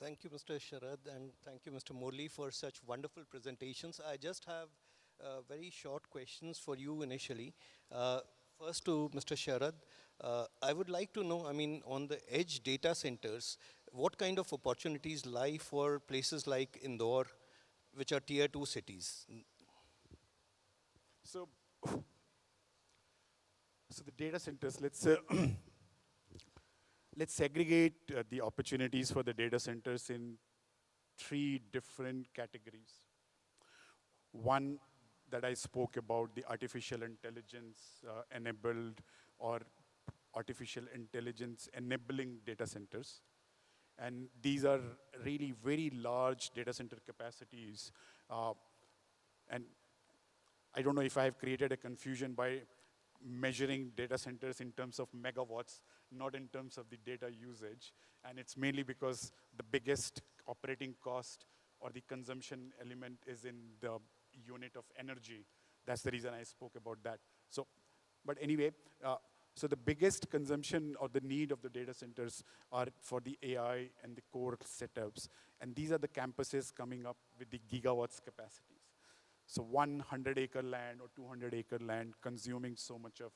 Thank you, Mr. Sharad, and thank you, Mr. Murali, for such wonderful presentations. I just have very short questions for you initially. Uh, First to Mr. Sharad, I would like to know, I mean, on the edge data centers, what kind of opportunities lie for places like Indore, which are tier 2 cities? So, so the data centers, let's segregate the opportunities for the data centers in three different categories. One that I spoke about, the artificial intelligence enabled or artificial intelligence enabling data centers. And these are really very large data center capacities. And I don't know if I have created a confusion by measuring data centers in terms of megawatts, not in terms of the data usage. And it's mainly because the biggest operating cost or the consumption element is in the unit of energy. That's the reason I spoke about that. So, but anyway, so the biggest consumption or the need of the data centers are for the AI and the core setups. And these are the campuses coming up with the gigawatts capacities. So 100-acre land or 200-acre land consuming so much of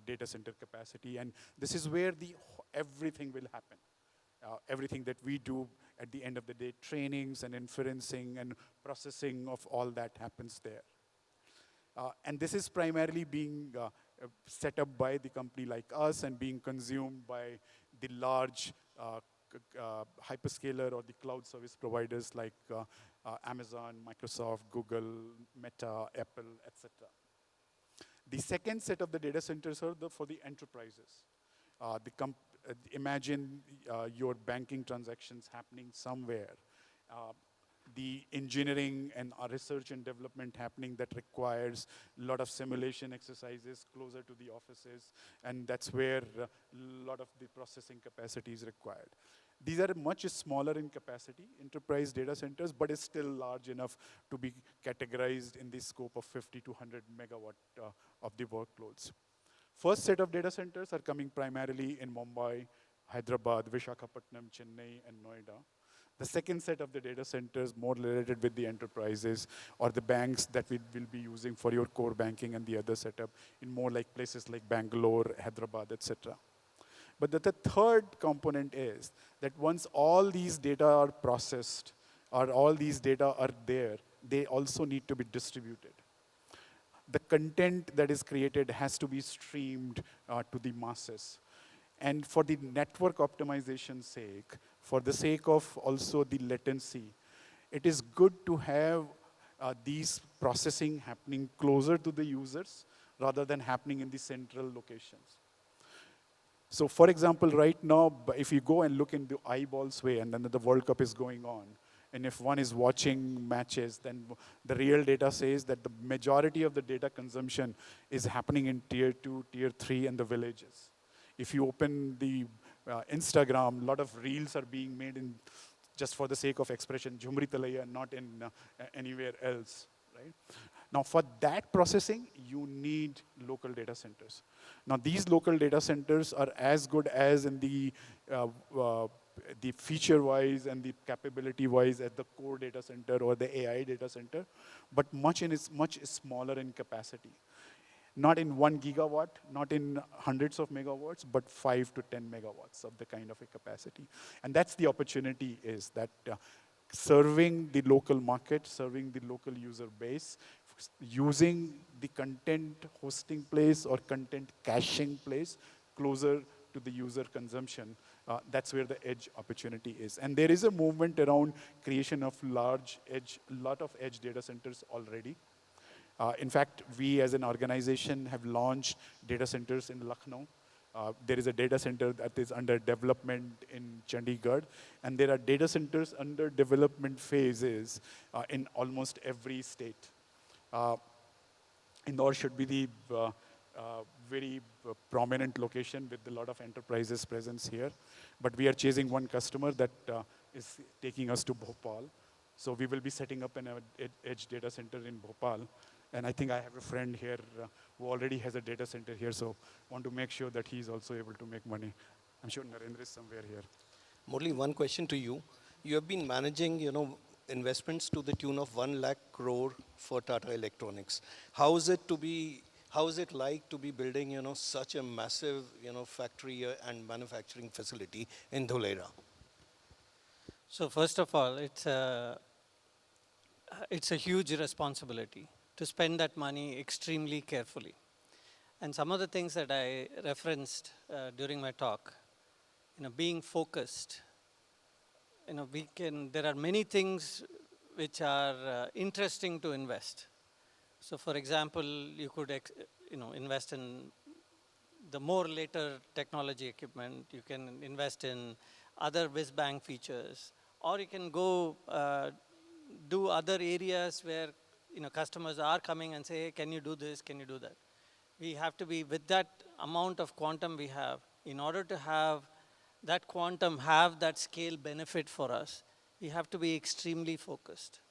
data center capacity. And this is where everything will happen. Everything that we do at the end of the day, trainings and inferencing and processing of all that happens there. And this is primarily being set up by the company like us and being consumed by the large hyperscaler or the cloud service providers like Amazon, Microsoft, Google, Meta, Apple, etc. The second set of the data centers are for the enterprises. Imagine your banking transactions happening somewhere. The engineering and research and development happening that requires a lot of simulation exercises closer to the offices, and that's where a lot of the processing capacity is required. These are much smaller in capacity, enterprise data centers, but it's still large enough to be categorized in the scope of 50 to 100 megawatt of the workloads. First set of data centers are coming primarily in Mumbai, Hyderabad, Visakhapatnam, Chennai, and Noida. The second set of the data centers more related with the enterprises or the banks that we will be using for your core banking and the other setup in more like places like Bangalore, Hyderabad, etc. But the third component is that once all these data are processed or all these data are there, they also need to be distributed. The content that is created has to be streamed to the masses. And for the network optimization sake, for the sake of also the latency, it is good to have these processing happening closer to the users rather than happening in the central locations. So for example, right now, if you go and look in the eyeballs way, and then the World Cup is going on, and if one is watching matches, then the real data says that the majority of the data consumption is happening in tier 2, tier 3, and the villages. If you open the Instagram, a lot of reels are being made in just for the sake of expression, Jhumri Talaya, not in anywhere else, right? Now for that processing, you need local data centers. Now these local data centers are as good as in the feature-wise and the capability-wise as the core data center or the AI data center, but much smaller in capacity. Not in 1 gigawatt, not in hundreds of megawatts, but 5 to 10 megawatts of the kind of a capacity. And that's the opportunity is that serving the local market, serving the local user base, using the content hosting place or content caching place closer to the user consumption, that's where the edge opportunity is. And there is a movement around creation of lot of edge data centers already. In fact, we as an organization have launched data centers in Lucknow. There is a data center that is under development in Chandigarh, and there are data centers under development phases in almost every state. Indore should be the very prominent location with a lot of enterprises presence here. But we are chasing one customer that is taking us to Bhopal. So we will be setting up an edge data center in Bhopal. And I think I have a friend here who already has a data center here, so want to make sure that he's also able to make money. I'm sure Narendra is somewhere here. Murali, one question to you. You have been managing, investments to the tune of 1 lakh crore for Tata Electronics. How is it to be, how is it like to be building, such a massive, factory and manufacturing facility in Dholera? So first of all, it's a huge responsibility to spend that money extremely carefully. And some of the things that I referenced during my talk, being focused, there are many things which are interesting to invest. So for example, you could, invest in the more later technology equipment, you can invest in other whiz bang features, or you can go do other areas where customers are coming and say, hey, can you do this, can you do that? We have to be, with that amount of quantum we have, in order to have that quantum have that scale benefit for us, we have to be extremely focused.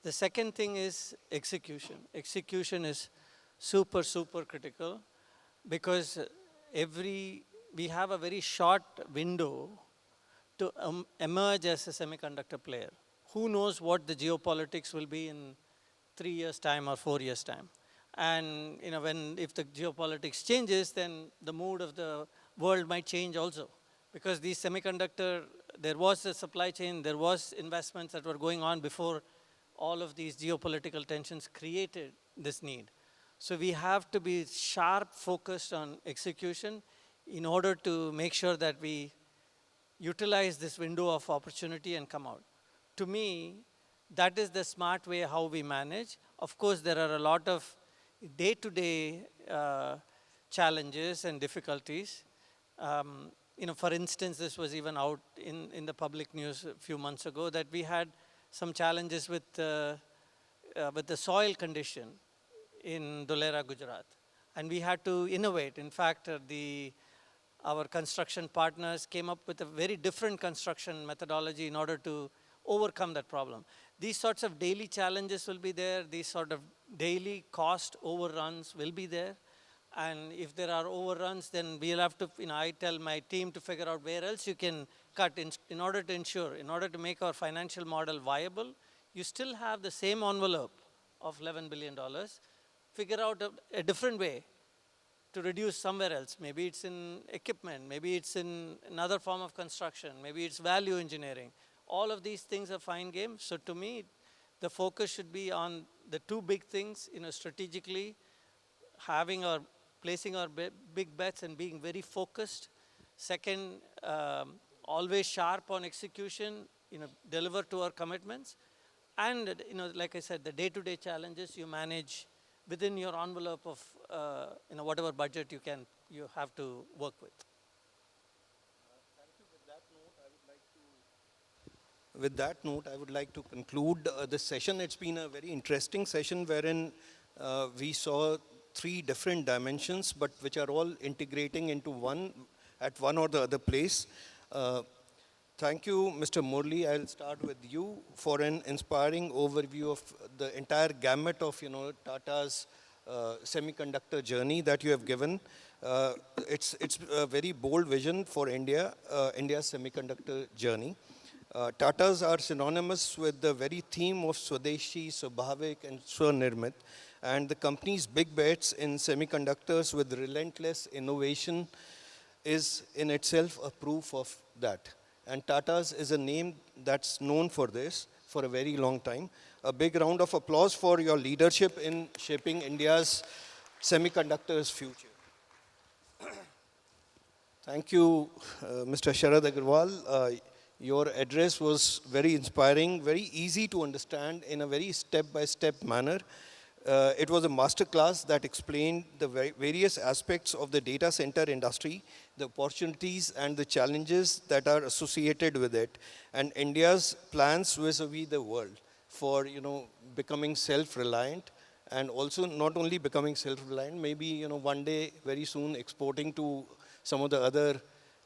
The second thing is execution. Execution is super, super critical because we have a very short window to emerge as a semiconductor player. Who knows what the geopolitics will be in 3 years' time or 4 years' time? And if the geopolitics changes, then the mood of the world might change also. Because these there was a supply chain, there was investments that were going on before all of these geopolitical tensions created this need. So we have to be sharp focused on execution in order to make sure that we utilize this window of opportunity and come out. To me, that is the smart way how we manage. Of course, there are a lot of day-to-day challenges and difficulties. For instance, this was even out in the public news a few months ago that we had some challenges with the soil condition in Dholera, Gujarat. And we had to innovate. In fact, our construction partners came up with a very different construction methodology in order to overcome that problem. These sorts of daily challenges will be there. These sort of daily cost overruns will be there. And if there are overruns, then we'll have to, I tell my team to figure out where else you can cut in order to ensure, in order to make our financial model viable, you still have the same envelope of $11 billion. Figure out a different way to reduce somewhere else. Maybe it's in equipment, maybe it's in another form of construction, maybe it's value engineering. All of these things are fine games. So to me, the focus should be on the two big things, strategically, placing our big bets and being very focused. Second, always sharp on execution, deliver to our commitments. And, like I said, the day-to-day challenges you manage within your envelope of, whatever budget you have to work with. Thank you. With that note, I would like to conclude this session. It's been a very interesting session wherein we saw 3 different dimensions, but which are all integrating into one at one or the other place. Thank you, Mr. Murali. I'll start with you for an inspiring overview of the entire gamut of, Tata's semiconductor journey that you have given. It's a very bold vision for India's semiconductor journey. Tatas are synonymous with the very theme of Swadeshi, Swabhavik, and Swanirmit. And the company's big bets in semiconductors with relentless innovation is in itself a proof of that. And Tata's is a name that's known for this for a very long time. A big round of applause for your leadership in shaping India's semiconductors future. Thank you, Mr. Sharad Agarwal. Your address was very inspiring, very easy to understand in a very step-by-step manner. It was a masterclass that explained the various aspects of the data center industry, the opportunities and the challenges that are associated with it, and India's plans vis-a-vis the world for becoming self-reliant, and also not only becoming self-reliant, maybe one day very soon exporting to some of the other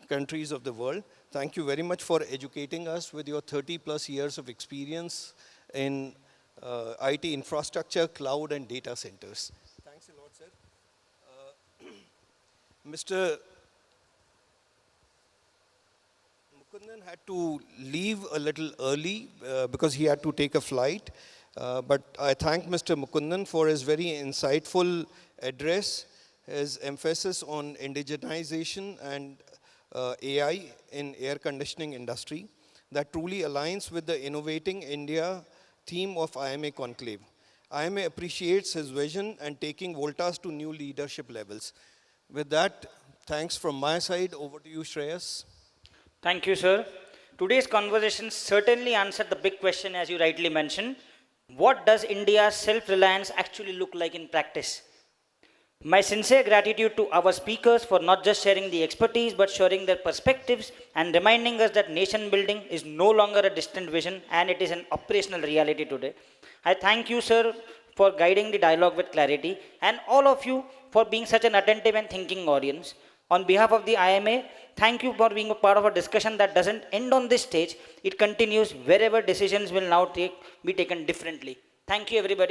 countries of the world. Thank you very much for educating us with your 30+ years of experience in IT infrastructure, cloud, and data centers. Thanks a lot, sir. Mr. Mukundan had to leave a little early because he had to take a flight. But I thank Mr. Mukundan for his very insightful address, his emphasis on indigenization and AI in air conditioning industry that truly aligns with the Innovating India theme of IMA Conclave. IMA appreciates his vision and taking Voltas to new leadership levels. With that, thanks from my side. Over to you, Shreyas. Thank you, sir. Today's conversation certainly answered the big question, as you rightly mentioned. What does India's self-reliance actually look like in practice? My sincere gratitude to our speakers for not just sharing the expertise but sharing their perspectives and reminding us that nation building is no longer a distant vision and it is an operational reality today. I thank you, sir, for guiding the dialogue with clarity and all of you for being such an attentive and thinking audience. On behalf of the IMA, thank you for being a part of a discussion that doesn't end on this stage. It continues wherever decisions will now be taken differently. Thank you, everybody.